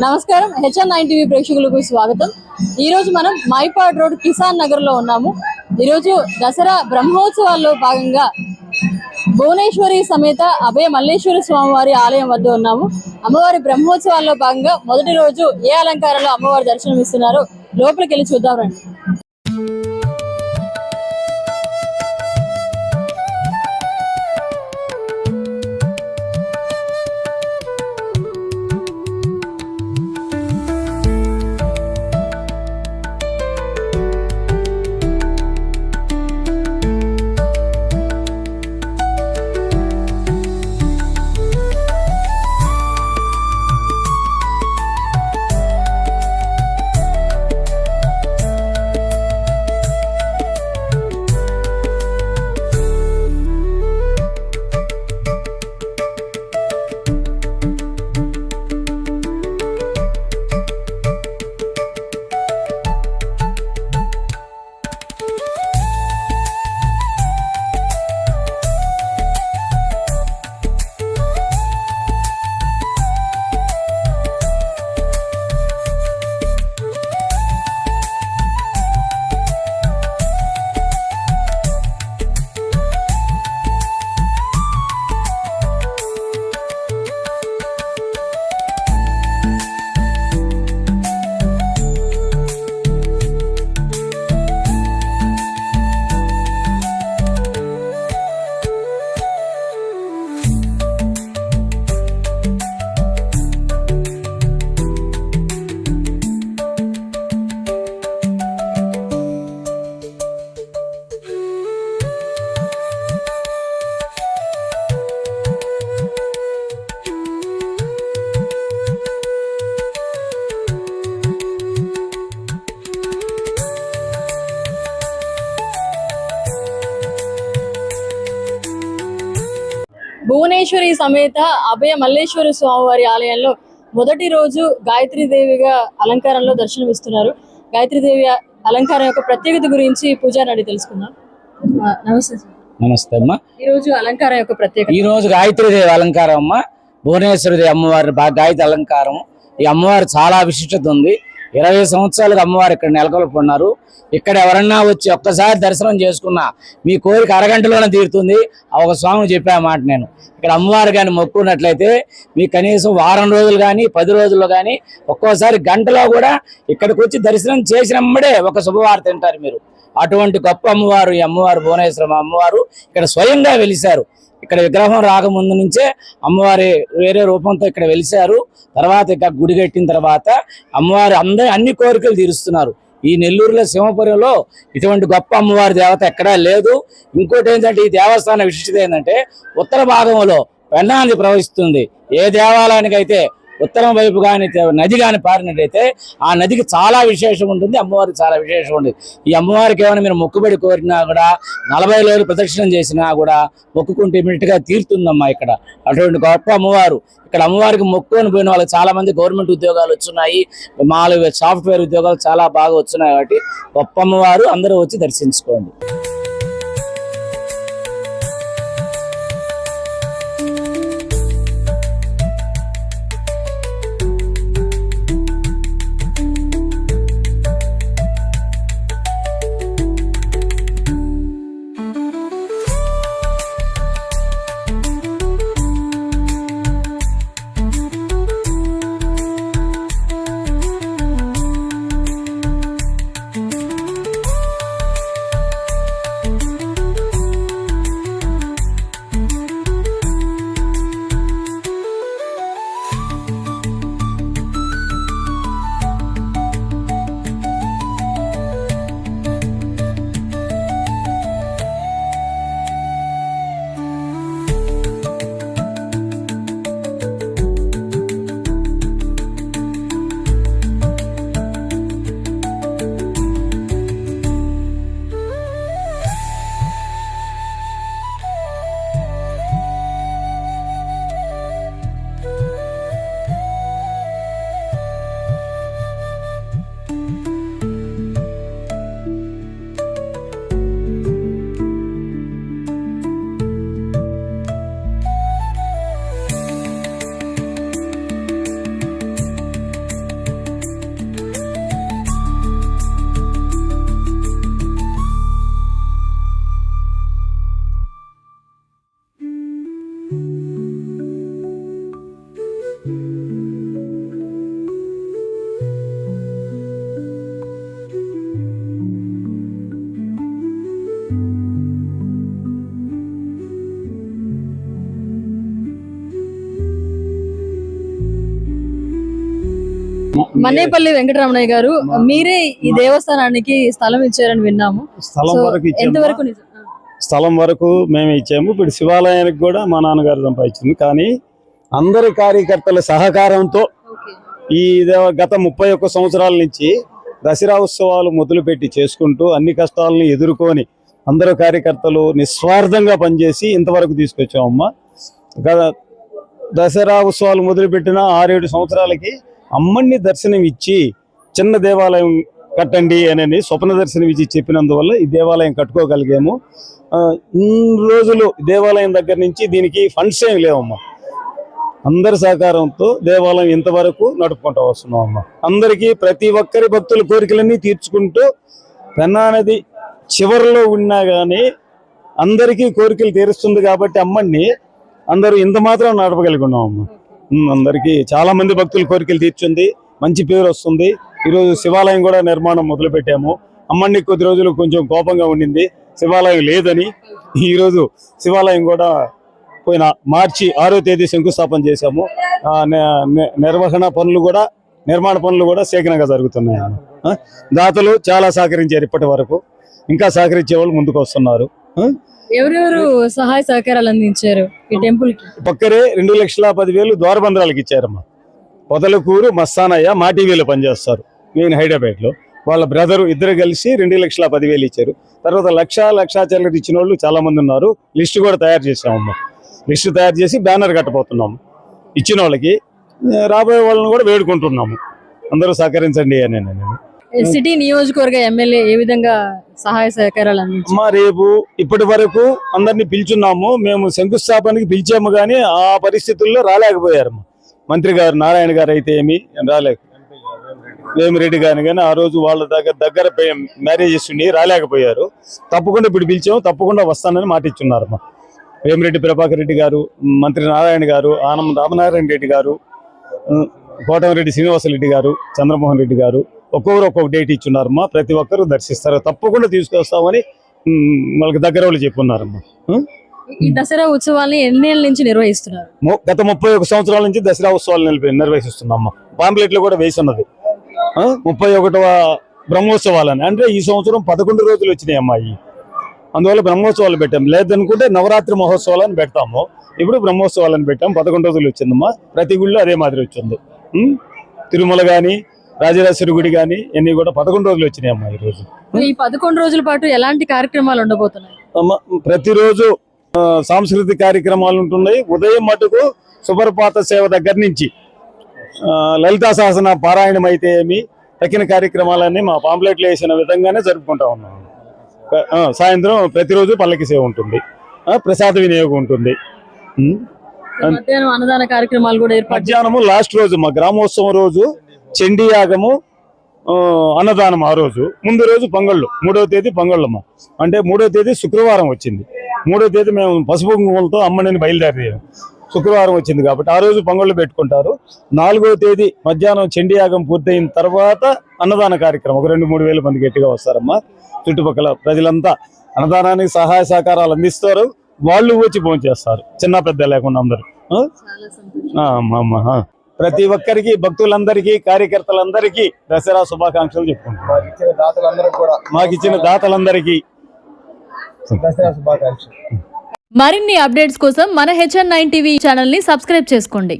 నమస్కారం హెచ్ఎన్9 టీవీ ప్రేక్షకులకు స్వాగతం। ఈ రోజు మనం మైపాడ్ రోడ్ కిసాన్ నగర్ లో ఉన్నాము। ఈ రోజు దసరా బ్రహ్మోత్సవాల్లో భాగంగా భువనేశ్వరి సమేత అభయ మల్లేశ్వర స్వామివారి ఆలయం వద్ద ఉన్నాము। అమ్మవారి బ్రహ్మోత్సవాల్లో భాగంగా మొదటి రోజు ఏ అలంకారంలో అమ్మవారి దర్శనం ఇస్తున్నారో లోపలికి వెళ్ళి చూద్దాం రండి। భువనేశ్వరి సమేత అభయ మల్లేశ్వర స్వామివారి ఆలయంలో మొదటి రోజు గాయత్రీదేవిగా అలంకారంలో దర్శనమిస్తున్నారు। గాయత్రీదేవి అలంకారం యొక్క ప్రత్యేకత గురించి పూజారి అడిగి తెలుసుకుందాం। నమస్తే సార్। నమస్తే అమ్మా। ఈ రోజు అలంకారం యొక్క ప్రత్యేకత? ఈ రోజు గాయత్రీదేవి అలంకారం అమ్మ, భువనేశ్వరి అమ్మవారి గాయత్రి అలంకారం। ఈ అమ్మవారు చాలా విశిష్టత ఉంది। 20 సంవత్సరాలుగా అమ్మవారు ఇక్కడ నెలకొల్పున్నారు। ఇక్కడ ఎవరన్నా వచ్చి ఒక్కసారి దర్శనం చేసుకున్నా మీ కోరిక అరగంటలోనే తీరుతుంది। ఒక స్వామి చెప్పే మాట నేను, ఇక్కడ అమ్మవారు కానీ మొక్కున్నట్లయితే మీకు కనీసం వారం రోజులు కానీ 10 రోజుల్లో కానీ ఒక్కోసారి గంటలో కూడా ఇక్కడికి వచ్చి దర్శనం చేసినమ్మడే ఒక శుభవార్త వింటారు మీరు। అటువంటి గొప్ప అమ్మవారు ఈ అమ్మవారు భువనేశ్వరం అమ్మవారు ఇక్కడ స్వయంగా వెలిశారు। ఇక్కడ విగ్రహం రాకముందు నుంచే అమ్మవారి వేరే రూపంతో ఇక్కడ వెలిశారు। తర్వాత ఇక గుడి కట్టిన తర్వాత అమ్మవారు అన్ని కోరికలు తీరుస్తున్నారు। ఈ నెల్లూరులో సింహపురంలో ఇటువంటి గొప్ప అమ్మవారి దేవత ఎక్కడా లేదు। ఇంకోటి ఏంటంటే ఈ దేవస్థాన విశిష్టత ఏంటంటే ఉత్తర భాగంలో పెన్నా నది ప్రవహిస్తుంది। ఏ దేవాలయానికి అయితే ఉత్తరం వైపు కానీ నది కానీ పారినట్టయితే ఆ నదికి చాలా విశేషం ఉంటుంది, అమ్మవారికి చాలా విశేషం ఉంటుంది। ఈ అమ్మవారికి ఏమైనా మీరు మొక్కుబడి కోరినా కూడా 40 రోజులు ప్రదక్షిణం చేసినా కూడా మొక్కుకుంటే ఇమీడియట్గా తీరుతుందమ్మా ఇక్కడ। అటువంటి గొప్ప అమ్మవారు ఇక్కడ అమ్మవారికి మొక్కుని పోయిన వాళ్ళకి చాలా మంది గవర్నమెంట్ ఉద్యోగాలు వచ్చున్నాయి, మామూలుగా సాఫ్ట్వేర్ ఉద్యోగాలు చాలా బాగా వచ్చున్నాయి। కాబట్టి గొప్ప అమ్మవారు అందరూ వచ్చి దర్శించుకోండి। మన్నేపల్లి వెంకటరమణయ్య గారు, మీరే ఈ దేవస్థానానికి స్థలం ఇచ్చారని విన్నాము. స్థలం సో వరకు ఎంతవరకు నిజం? స్థలం వరకు మేము ఇచ్చాము. ఇప్పుడు శివాలయానికి కూడా మా నాన్నగారు సంపాదించింది. కానీ అందరి కార్యకర్తల సహకారంతో ఈ గత 31 సంవత్సరాల నుంచి దసరా ఉత్సవాలు మొదలుపెట్టి చేసుకుంటూ అన్ని కష్టాలను ఎదుర్కొని అందరూ కార్యకర్తలు నిస్వార్థంగా పనిచేసి ఇంతవరకు తీసుకొచ్చామమ్మా. గత దసరా ఉత్సవాలు మొదలుపెట్టిన 6-7 సంవత్సరాలకి అమ్మని దర్శనం ఇచ్చి చిన్న దేవాలయం కట్టండి అని స్వప్న దర్శనం ఇచ్చి చెప్పినందువల్ల ఈ దేవాలయం కట్టుకోగలిగాము. ఇన్ని రోజులు దేవాలయం దగ్గర నుంచి దీనికి ఫండ్స్ ఏమి లేవమ్మా. అందరి సహకారంతో దేవాలయం ఇంతవరకు నడుపుకుంటూ వస్తున్నాం అమ్మ. అందరికీ ప్రతి ఒక్కరి భక్తుల కోరికలన్నీ తీర్చుకుంటూ పెన్నా నది చివరిలో ఉన్నా కానీ అందరికీ కోరికలు తీరుస్తుంది కాబట్టి అమ్మని అందరూ ఇంత మాత్రం నడపగలుగున్నాం అమ్మ. అందరికీ చాలా మంది భక్తుల కోరికలు తీర్చుంది, మంచి పేరు వస్తుంది. ఈరోజు శివాలయం కూడా నిర్మాణం మొదలు పెట్టాము. అమ్మని కొద్ది రోజులు కొంచెం కోపంగా ఉండింది, శివాలయం లేదని. ఈరోజు శివాలయం కూడా పోయిన మార్చి 6వ తేదీ శంకుస్థాపన చేశాము. నిర్మాణ పనులు కూడా శీఘ్రంగా జరుగుతున్నాయి. దాతలు చాలా సహకరించారు ఇప్పటి వరకు, ఇంకా సహకరించే వాళ్ళు ముందుకు వస్తున్నారు. ఎవరెవరు సహాయ సహకారాలు అందించారు ఈ టెంపుల్ కి? ఒక్కరే 2,10,000 ద్వారబంధరాలకు ఇచ్చారమ్మా. పొదలకూరు మస్తానయ్య మా టీవీలో పనిచేస్తారు, నేను హైదరాబాద్ లో. వాళ్ళ బ్రదరు ఇద్దరు కలిసి 2,10,000 ఇచ్చారు. తర్వాత లక్ష చిల్లర ఇచ్చిన వాళ్ళు చాలా మంది ఉన్నారు. లిస్టు కూడా తయారు చేసామమ్మా. లిస్టు తయారు చేసి బ్యానర్ కట్టబోతున్నాము. ఇచ్చిన వాళ్ళకి రాబోయే వాళ్ళని కూడా వేడుకుంటున్నాము, అందరూ సహకరించండి అని. సిటీ నియోజకవర్గ ఎమ్మెల్యే ఏ విధంగా సహాయ సహకారాలు అందించారు? రేపు ఇప్పటి వరకు అందరినీ పిలుచున్నాము. మేము శంకుస్థాపనకి పిలిచాము కానీ ఆ పరిస్థితుల్లో రాలేకపోయారు. మంత్రి గారు నారాయణ గారు అయితే ఏమి రాలేక, వేమిరెడ్డి గారిని కానీ ఆ రోజు వాళ్ళ దగ్గర మ్యారేజెస్ ఉండి రాలేకపోయారు. తప్పకుండా ఇప్పుడు పిలిచాము, తప్పకుండా వస్తానని మాట ఇచ్చున్నారమ్మా. వేమిరెడ్డి ప్రభాకర్ రెడ్డి గారు, మంత్రి నారాయణ గారు, ఆనం రామనారాయణ రెడ్డి గారు, కోటమిరెడ్డి శ్రీనివాసరెడ్డి గారు, చంద్రమోహన్ రెడ్డి గారు ఒక్కొక్కరు ఒక్కొక్క డేట్ ఇచ్చున్నారమ్మా. ప్రతి ఒక్కరు దర్శిస్తారు, తప్పకుండా తీసుకొస్తామని వాళ్ళకి దగ్గర వాళ్ళు చెప్పున్నారమ్మా. ఈ దసరా ఉత్సవాన్ని ఎన్నేళ్ళ నుంచి నిర్వహిస్తున్నారు? గత 31 సంవత్సరాల నుంచి దసరా ఉత్సవాలు నిర్వహిస్తున్నామ్మా. పాంప్లెట్లు కూడా వేసి ఉన్నది 31వ బ్రహ్మోత్సవాలని. అంటే ఈ సంవత్సరం 11 రోజులు వచ్చినాయి అమ్మాయి, అందువల్ల బ్రహ్మోత్సవాలు పెట్టాం. లేదనుకుంటే నవరాత్రి మహోత్సవాలను పెడతాము. ఇప్పుడు బ్రహ్మోత్సవాలను పెట్టాం. 11 రోజులు వచ్చిందమ్మా. ప్రతి గుళ్ళో అదే మాదిరి వచ్చింది. తిరుమల గాని రాజరాజేశ్వరి గుడి కానీ ఇవన్నీ కూడా 11 రోజులు వచ్చినాయి అమ్మా. ఈ రోజు ఈ 11 రోజుల పాటు ఎలాంటి కార్యక్రమాలు ఉండబోతున్నాయి? ప్రతిరోజు సాంస్కృతిక కార్యక్రమాలు ఉంటున్నాయి. ఉదయం మటుకు సుప్రభాత సేవ దగ్గర నుంచి లలితా సహస్ర పారాయణం అయితే ఏమి తక్కిన కార్యక్రమాలన్నీ మా పాంప్లెట్లు వేసిన విధంగానే జరుపుకుంటా ఉన్నాం. సాయంత్రం ప్రతిరోజు పల్లకి సేవ ఉంటుంది, ప్రసాద వినియోగం ఉంటుంది. మధ్యాహ్నం అన్నదాన కార్యక్రమాలు కూడా ఏర్పాటు. మధ్యాహ్నము లాస్ట్ రోజు మా గ్రామోత్సవం రోజు చండీ యాగము, అన్నదానం. ఆ రోజు ముందు రోజు పొంగళ్ళు, 3వ తేదీ పొంగళ్ళమ్మ. అంటే 3వ తేదీ శుక్రవారం వచ్చింది. 3వ తేదీ మేము పసుపు కుంకుమలతో అమ్మని బయలుదేరాము. శుక్రవారం వచ్చింది కాబట్టి ఆ రోజు పొంగళ్ళు పెట్టుకుంటారు. 4వ తేదీ మధ్యాహ్నం చండీ యాగం పూర్తయిన తర్వాత అన్నదాన కార్యక్రమం. ఒక 2-3 వేల మంది గట్టిగా వస్తారమ్మా. చుట్టుపక్కల ప్రజలంతా అన్నదానానికి సహాయ సహకారాలు అందిస్తారు. వాళ్ళు వచ్చి భోంచేస్తారు, చిన్న పెద్ద లేకుండా అందరూ. ప్రతి ఒక్కరికి, భక్తులందరికీ, కార్యకర్తలందరికీ దసరా శుభాకాంక్షలు చెప్పుకుంటున్నాం. మాకు ఇచ్చిన దాతలందరికీ దసరా శుభాకాంక్షలు. మరిన్ని అప్డేట్స్ కోసం మన HN9 టీవీ ఛానల్ ని సబ్స్క్రైబ్ చేసుకోండి.